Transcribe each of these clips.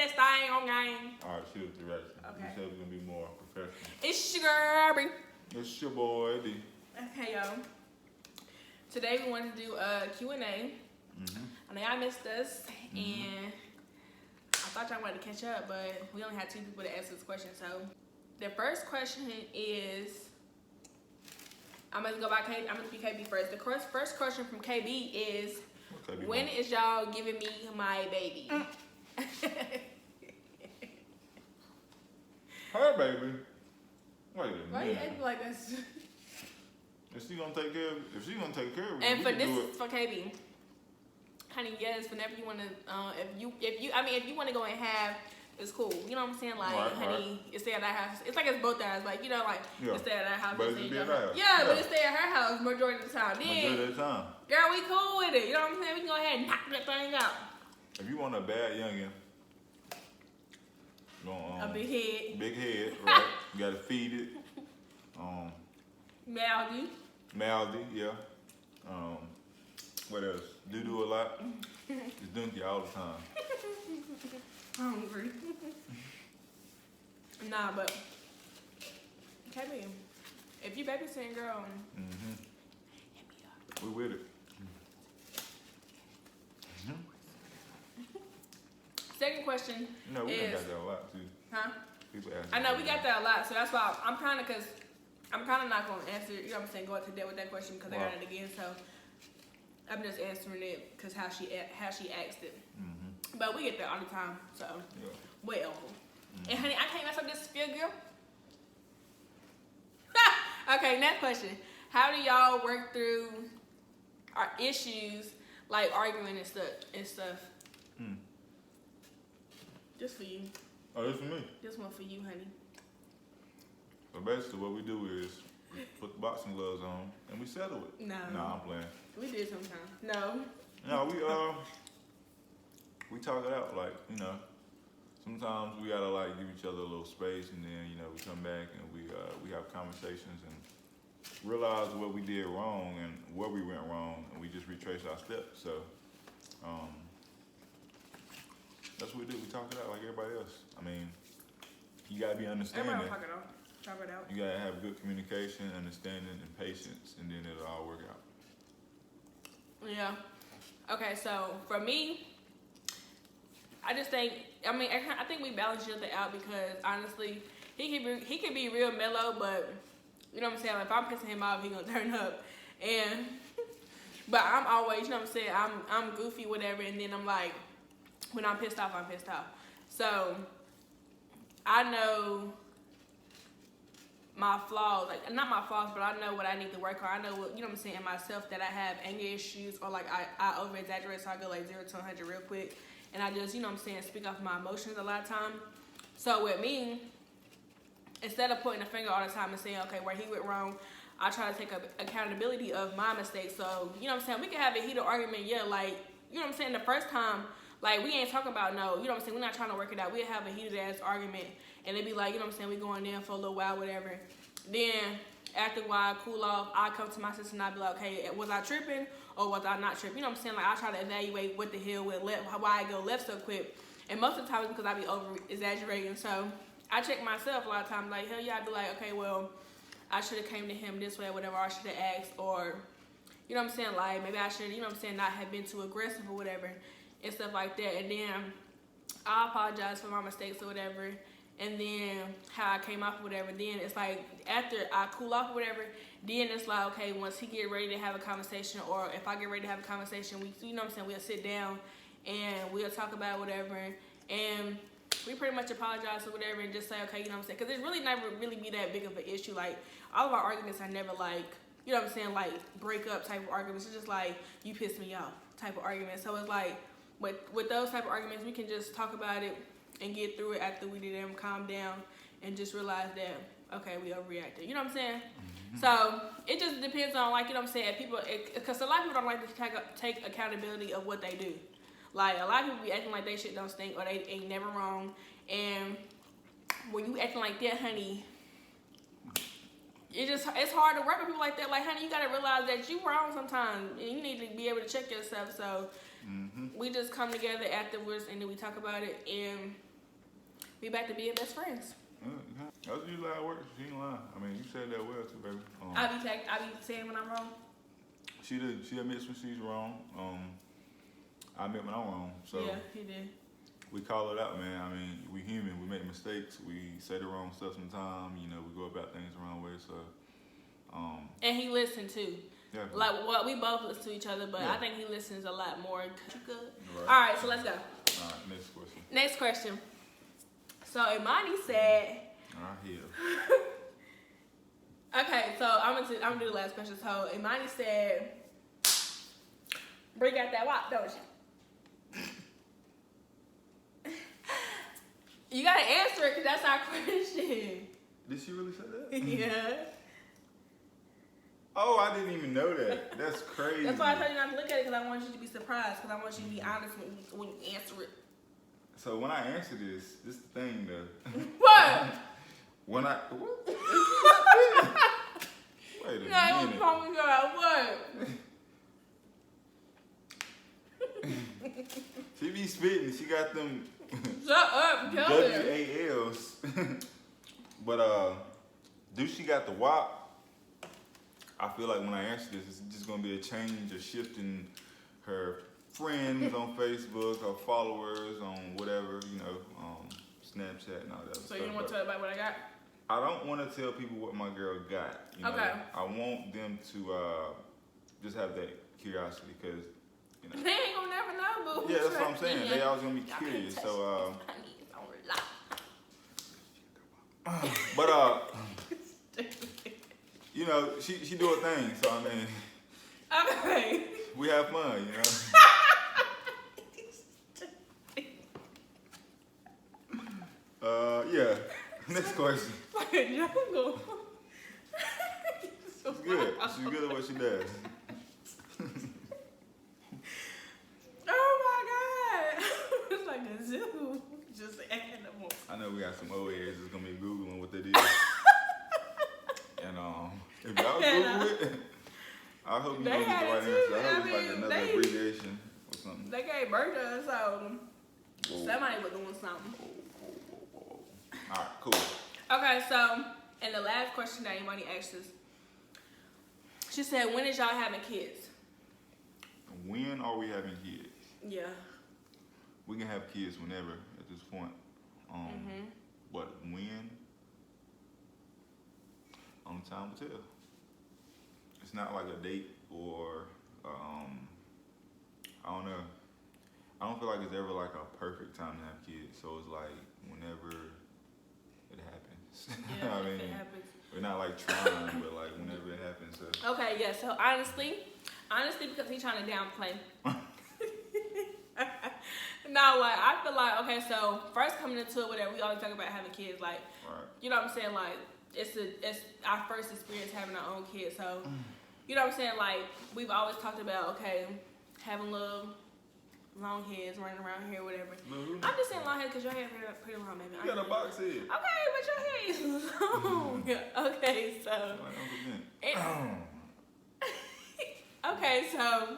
that thing on game. Alright, shoot direction. Okay. We said we're gonna be more professional. It's your girl, Bree. It's your boy, D. Okay, y'all. Today we wanted to do a Q&A. I know y'all missed us, and I thought y'all wanted to catch up, but we only had 2 people to answer this question. So the first question is, I'm gonna go by KB. I'm gonna be KB first. The first question from KB is, KB when is y'all giving me my baby? Her baby. Wait a minute. Why you acting like this? If she gonna take care of it, And we for can this do is it. for KB. Honey, yes, whenever you wanna, if you wanna go and have, it's cool. You know what I'm saying? Like, Right, honey, it stay at our house. It's like it's both ours. Like, you know, like Yeah. it stay at our house. But it it stay be at at your our house. house. Yeah, but Yeah. it stay at her house majority of the time. Majority Then, of the time. girl, we cool with it. You know what I'm saying? We can go ahead and knock that thing out. If you want a bad youngin', A big head. Big head, right? You gotta feed it. Mouthy. Mouthy, yeah. What else? Do a lot. It's dunky all the time. Hungry. Nah, but KB, if you babysitting, girl, hit me up. We with it. Second question No, we is, got that a lot too. huh? People ask I know me we got that a lot, so that's why I'm kind of not gonna answer. You know what I'm saying? Go into depth with that question because I got it again. So I'm just answering it because how she asked it. But we get that all the time. So well, and honey, I can't mess up this feel girl. Okay, next question. How do y'all work through our issues like arguing and stuff? Just for you. Oh, this for me. This one for you, honey. So basically what we do is we put the boxing gloves on and we settle it. No. Nah, I'm playing. We did sometimes. No. No, we talk it out, like, you know, sometimes we gotta like give each other a little space, and then, you know, we come back and we have conversations and realize what we did wrong and where we went wrong, and we just retrace our steps. So that's what we do. We talk it out like everybody else. I mean, you gotta be understanding. Everybody talk it out. You gotta have good communication, understanding, and patience, and then it'll all work out. Yeah. Okay, so for me, I think we balance each other out because honestly, he can be real mellow, but you know what I'm saying? Like, if I'm pissing him off, he gonna turn up. And but I'm always, you know what I'm saying, I'm goofy, whatever, and then I'm like, when I'm pissed off, I'm pissed off. So I know my flaws, like not my flaws, but I know what I need to work on. I know what, you know what I'm saying, in myself, that I have anger issues, or like I over exaggerate, so I go like 0 to 100 real quick, and I just, you know what I'm saying, speak off my emotions a lot of time. So with me, instead of pointing a finger all the time and saying, okay, where he went wrong, I try to take accountability of my mistakes. So, you know what I'm saying, we can have a heated argument, yeah, like, you know what I'm saying, the first time, like, we ain't talking about no, you know what I'm saying, we're not trying to work it out. We'll have a heated ass argument, and they be like, you know what I'm saying, we going in for a little while, whatever. Then, after a while, cool off, I come to my sister and I be like, okay, was I tripping or was I not tripping? You know what I'm saying? Like, I try to evaluate what the hell went left, why I go left so quick. And most of the time it's because I be over exaggerating. So, I check myself a lot of times, like, hell yeah, I be like, okay, well, I should have came to him this way or whatever, or I should have asked, or, you know what I'm saying, like, maybe I should, you know what I'm saying, not have been too aggressive or whatever, and stuff like that. And then I apologize for my mistakes or whatever, and then how I came off or whatever. Then it's like, after I cool off or whatever, then it's like, okay, once he get ready to have a conversation, or if I get ready to have a conversation, we, you know what I'm saying, we'll sit down and we'll talk about whatever, and we pretty much apologize or whatever, and just say, okay, you know what I'm saying, because it really never really be that big of an issue. Like, all of our arguments are never like, you know what I'm saying, like break up type of arguments. It's just like, you pissed me off type of argument. So it's like, with those type of arguments, we can just talk about it and get through it after we did them, calm down, and just realize that, okay, we overreacted. You know what I'm saying? So it just depends on, like, you know what I'm saying, people, because a lot of people don't like to take accountability of what they do. Like, a lot of people be acting like they shit don't stink, or they ain't never wrong. And when you acting like that, honey, it's hard to work with people like that. Like, honey, you gotta realize that you wrong sometimes, and you need to be able to check yourself. So we just come together afterwards, and then we talk about it, and we back to being best friends. That's usually how it works. She ain't lying. I mean, you said that well too, baby. I be saying when I'm wrong. She admits when she's wrong. I admit when I'm wrong. So Yeah, he did. we call it out, man. I mean, we human. We make mistakes. We say the wrong stuff sometimes. You know, we go about things the wrong way. So. And he listened too. Yeah. Like what we both listen to each other, but Yeah. I think he listens a lot more. You good? Right. All right, so let's go. All right, next question. Next question. So Imani said. I hear. Okay, so I'm gonna do the last question. So Imani said, "Bring out that wop, don't you?" You gotta answer it, cause that's our question. Did she really say that? Yeah. Oh, I didn't even know that. That's crazy. That's why I told you not to look at it, because I want you to be surprised, because I want you to be honest when you answer it. So when I answer this is the thing though. What? When I what? Wait a No, minute. oh my God, what? She be spitting. She got them Shut up, tell it. WALs. But do she got the WAP? I feel like when I answer this, it's just gonna be a change, a shift in her friends on Facebook, her followers on whatever, you know, Snapchat and all that So stuff. you don't want to tell everybody what I got? I don't want to tell people what my girl got. You know? Okay. I want them to just have that curiosity, because you know. They ain't gonna never know, boo. Yeah, that's what I'm saying. They always gonna be curious. So, but you know, she do her thing. So I mean, Okay. we have fun, you know. Yeah. Next question. Like a jungle. She's good. She's good at what she does. Oh my God. It's like a zoo. Just animals. I know we got some old heads that's gonna be Googling what that is. And if y'all Google it, I hope you They don't get the had right it answer. too. I hope I it's like mean, another they- abbreviation or something. They gave birth to us, so Whoa. somebody was doing something. Whoa. All right, cool. Okay, so, and the last question that anybody asked us, she said, when is y'all having kids? When are we having kids? Yeah. We can have kids whenever at this point. But when? Only time will tell. It's not like a date or I don't know. I don't feel like it's ever like a perfect time to have kids. So it's like whenever it happens. Yeah, I if mean, it happens. we're not like trying, but like whenever it happens. So. Okay, yeah, so honestly, because he's trying to downplay. No, like, I feel like, okay, so first coming into it, whatever, we always talk about having kids, like, Right. you know what I'm saying, like, it's our first experience having our own kids, so, you know what I'm saying, like, we've always talked about, okay, having little long heads running around here, whatever. Mm-hmm. I'm just saying long head because your hair is pretty long, baby. You got a box head. Okay, but your hair is long. Okay, so. Like Uncle Ben. Okay, so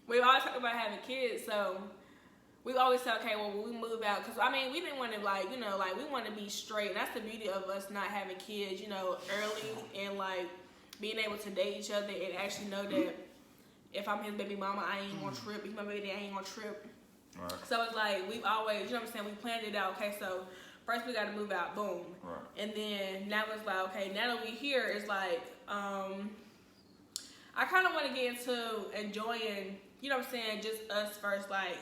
we always talk about having kids, so we always say, okay, well, when we move out, because, I mean, we didn't want to, like, you know, like, we want to be straight, and that's the beauty of us not having kids, you know, early, and, like, being able to date each other and actually know that if I'm his baby mama, I ain't gonna trip, if my baby daddy, I ain't gonna trip. Right. So it's like, we've always, you know what I'm saying, we planned it out, okay, so first we got to move out, boom. Right. And then now it's like, okay, now that we here, it's like, I kind of want to get into enjoying, you know what I'm saying, just us first, like,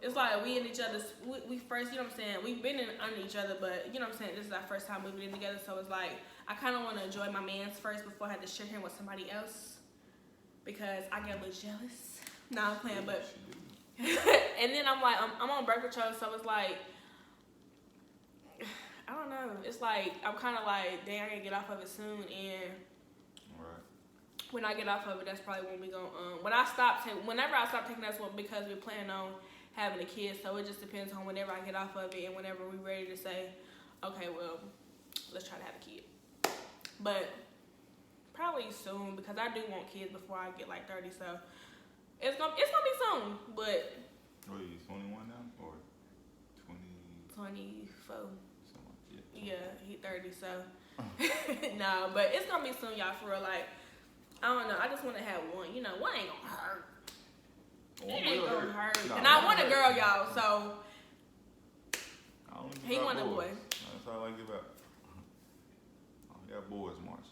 it's like we in each other's, we first, you know what I'm saying, we've been in under each other, but, you know what I'm saying, this is our first time moving in together, so it's like, I kind of want to enjoy my man's first before I had to share him with somebody else, because I get a little jealous. Nah, I'm playing, but, and then I'm like, I'm on birth control, so it's like, I don't know, it's like, I'm kind of like, dang, I gotta get off of it soon, and when I get off of it, that's probably when we gonna, whenever I stop taking, that's what, because we're planning on having a kid, so it just depends on whenever I get off of it and whenever we're ready to say, okay, well, let's try to have a kid. But probably soon, because I do want kids before I get like 30, so it's gonna be soon, but. What are you, 21 now? Or 20? 24. Something like Yeah, he 30, so. No, but it's gonna be soon, y'all, for real. Like, I don't know. I just want to have one. You know, one ain't gonna hurt. that. It ain't gonna hurt. Nah, And I one want a hurt. girl, y'all, so. I don't give He out want a boys. boy. That's all I give out. I don't got boys marching.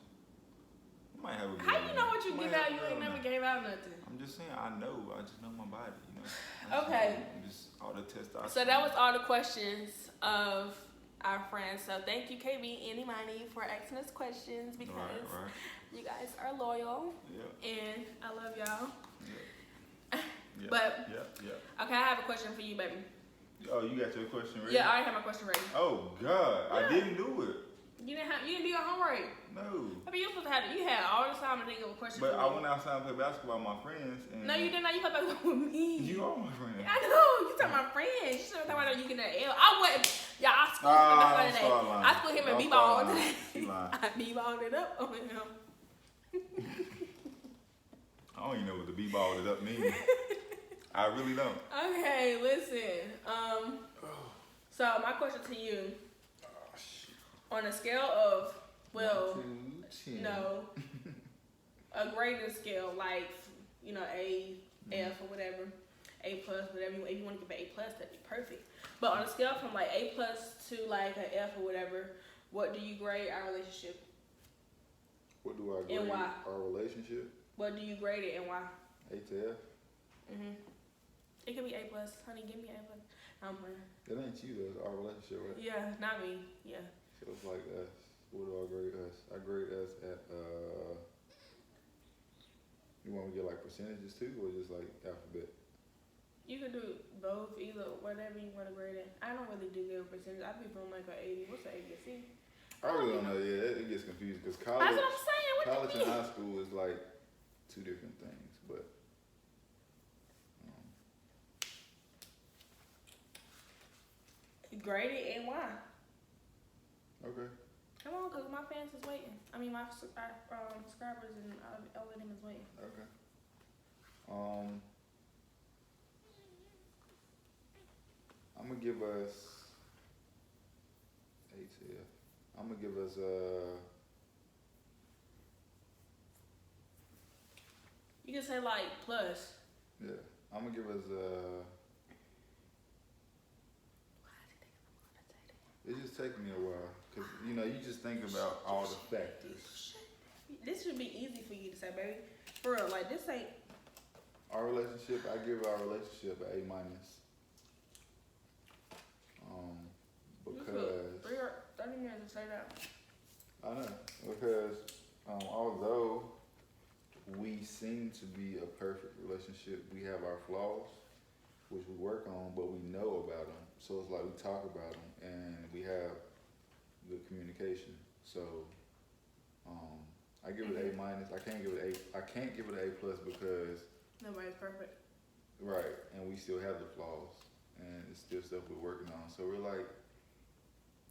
I might have a How you know what you Might give have out? a You girl ain't never now. gave out nothing. I'm just saying, I know. I just know my body, you know. I just Okay. know. I'm just all the testosterone. So that was all the questions of our friends. So thank you, KB and Imani, for asking us questions because Right. you guys are loyal Yeah. and I love y'all. Yeah. Yeah. But Yeah. okay, I have a question for you, baby. Oh, you got your question ready? Yeah, I already have my question ready. Oh God, I Yeah. didn't do it. You didn't do your homework. No. I mean, you supposed to have it. You had all the time to think of a question But for I me. went outside and played basketball with my friends. And No, you did not. You played basketball with me. You are my friend. I know. You talking about friends. You should have talking about you getting that L. I went. Yeah, I schooled him Ah, the other day. start lying. I schooled him and Don't b-ball start lying. today. She lying. I b-balled it up on him. I don't even know what the b-ball it up means. I really don't. Okay, listen. So my question to you, on a scale of, well, 1 to 10. no, a grading scale, like, you know, A, F, or whatever, A plus, whatever. If you want to give an A plus, that'd be perfect. But on a scale from like A plus to like an F or whatever, what do you grade our relationship? What do I grade And why? our relationship? What do you grade it and why? A to F? It could be A plus. Honey, give me A plus. I'm playing. That ain't you though, it's our relationship, right? Yeah, not me. Yeah. So it's like us. What do I grade us? I grade us at you want me to get like percentages too or just like alphabet? You could do both, either, whatever you want to grade it. I don't really do good percentage. I'd be from like an 80. What's an 80? C? I really don't know, yeah, it gets confusing because That's what I'm saying. What college you and mean? high school is like two different things, but Grade it and why? okay. Come on, because my fans is waiting. I mean, my subscribers and all of them is waiting. Okay. I'm gonna give us A to F. I'm gonna give us You can say like plus. yeah. I'm gonna give us It's just taking me a while because you know you just think about all the factors. This should be easy for you to say, baby. For real, like this ain't. Our relationship, I give our relationship an A minus. You Because took 3 or 30 minutes to say that. I know because although we seem to be a perfect relationship, we have our flaws, which we work on, but we know about them. So it's like we talk about them and we have good communication. So I give it A minus. I can't give it an A plus because Nobody's perfect. right, and we still have the flaws, and it's still stuff we're working on. So we're like,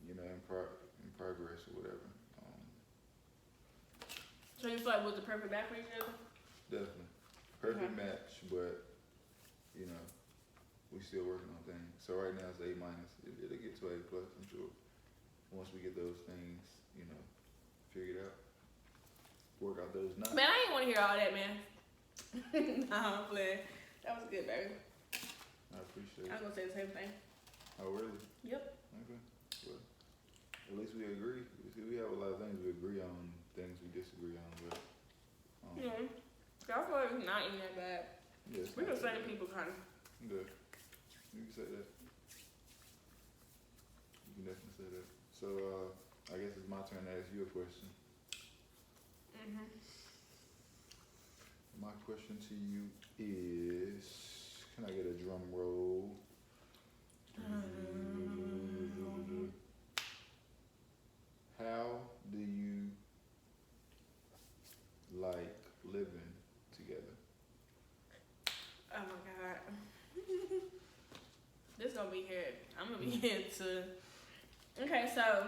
you know, in progress or whatever. So you feel like it was the perfect match for each other? Definitely. Perfect Okay. match, but, you know, we still working on things. So right now it's A minus. It'll get to A plus, I'm sure. Once we get those things, you know, figured out. Work out those knots. Man, I ain't want to hear all that, man. Nah, I'm playing. That was good, baby. I appreciate I was it. gonna say the same thing. Oh, really? Yep. Okay. Well, at least we agree. We have a lot of things we agree on, things we disagree on, but, Yeah. I feel like it's not even that bad. yeah, it's We not the that same bad. people, kind of. Good. You can say that. You can definitely say that. So, I guess it's my turn to ask you a question. My question to you is, can I get a drum roll? How do you like living together? Oh my god. This gonna be here. I'm gonna be here too. Okay, so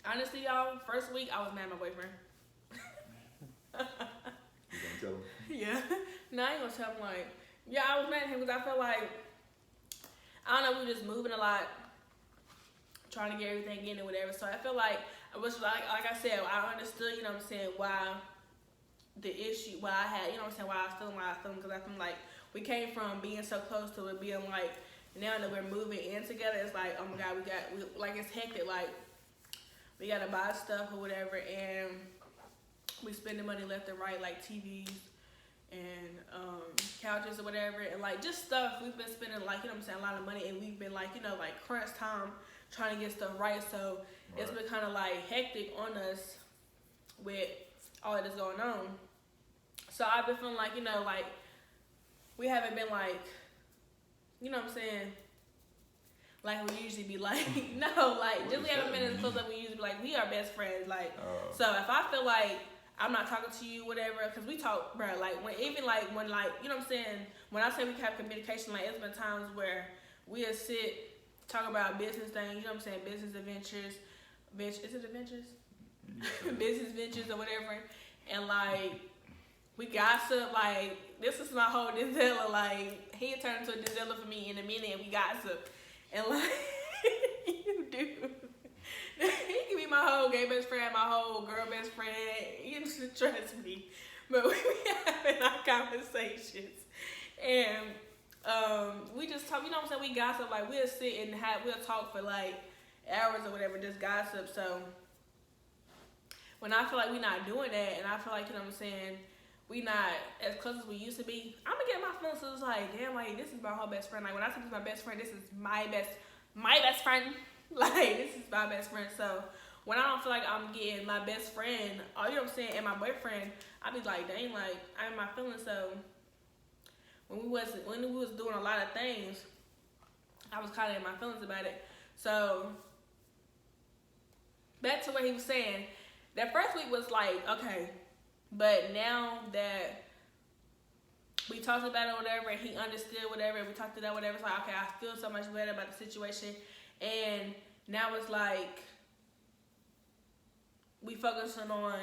honestly, y'all, first week I was mad at my boyfriend. You gonna tell him? Yeah. No, I ain't gonna tell him like, yeah, I was mad at him because I felt like, I don't know, we were just moving a lot, trying to get everything in and whatever. So I feel like I was like I said, I understood, you know what I'm saying, why the issue, why I had, you know what I'm saying, why I was feeling, because I feel like we came from being so close to it being like, now that we're moving in together, it's like, oh my God, like it's hectic, like we gotta buy stuff or whatever, and we spending money left and right, like TVs and couches or whatever, and like just stuff we've been spending, like, you know what I'm saying, a lot of money, and we've been like, you know, like crunch time trying to get stuff right. So it's been kind of like hectic on us with all that is going on. So I've been feeling like, you know, like we haven't been like, you know what I'm saying, like we usually be like, no, like just we haven't been as close as we usually be, like we are best friends, like. So if I feel like I'm not talking to you, whatever, because we talk, bro, like when you know what I'm saying, when I say we have communication, like it's been times where we'll sit, talk about business things, you know what I'm saying, business adventures, is it adventures? Business ventures or whatever, and like we gossip, like this is my whole Dizella, like he turned into a Dizella for me in a minute, and we gossip, and like you do. He can be my whole gay best friend, my whole girl best friend. You just trust me. But we be having our conversations, and we just talk. You know what I'm saying? We gossip. Like we'll sit and we'll talk for like hours or whatever, just gossip. So when I feel like we're not doing that, and I feel like, you know what I'm saying, we not as close as we used to be, I'm gonna get my feelings. So it's like, damn, like this is my whole best friend. Like when I say this is my best friend, this is my best friend. Like this is my best friend. So when I don't feel like I'm getting my best friend, or you know what I'm saying, and my boyfriend, I be like, dang, like I'm in my feelings. So when we was doing a lot of things, I was kind of in my feelings about it. So back to what he was saying, that first week was like, okay, but now that we talked about it or whatever, and he understood whatever, and we talked about whatever, it's like, okay, I feel so much better about the situation. And now it's like we focusing on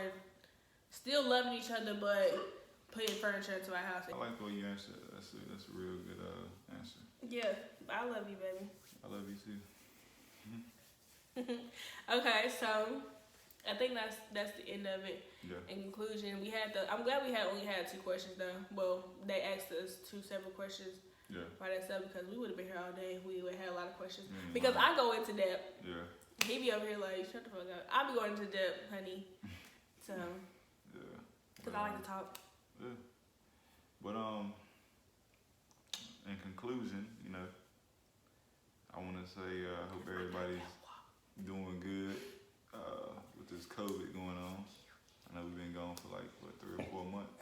still loving each other, but putting furniture into our house. I like the way you answered. That's a real good answer. Yeah, I love you, baby. I love you too. Okay, so I think that's the end of it. Yeah. In conclusion, I'm glad we only had 2 questions though. Well, they asked us 2 separate questions. Yeah. By that, because we would have been here all day. We would have had a lot of questions. Because I go into depth. Yeah. He be over here like, shut the fuck up. I be going into depth, honey. So. Yeah. Because I like to talk. Yeah. But in conclusion, you know, I want to say I hope everybody's doing good with this COVID going on. I know we've been gone for like, 3 or 4 months.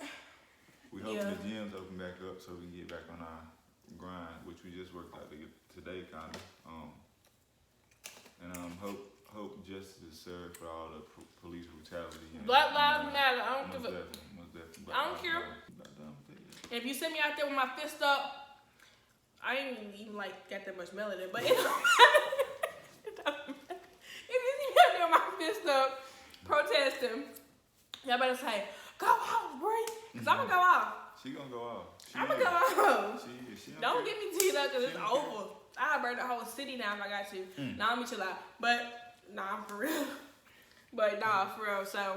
We hope the gyms open back up so we can get back on our grind, which we just worked out today, kind of. Hope justice is served for all the police brutality. Black Lives Matter. I don't give a. Most definitely. I don't care. And if you send me out there with my fist up, I ain't even like got that much melanin, but it don't matter. It doesn't matter. If you see me out there with my fist up, protesting, y'all better say, "Go off, Bree," because I'm gonna go off. She gonna go off. I'm gonna go off. She don't get me teed up because it's over. I'll burn the whole city now if I got to. Nah, I'm gonna chill out. But, nah, for real. But, nah, for real. So,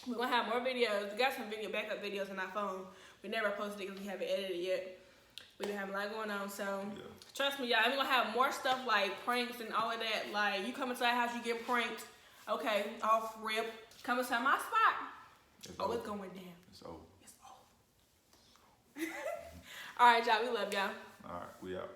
we're gonna have more videos. We got some backup videos on our phone. We never posted it because we haven't edited it yet. We've been having a lot going on. So, trust me, y'all. I'm gonna have more stuff like pranks and all of that. Like, you come into our house, you get pranked. Okay, off rip. Come into my spot. It's going down. It's over. All right, y'all. We love y'all. All right, we out.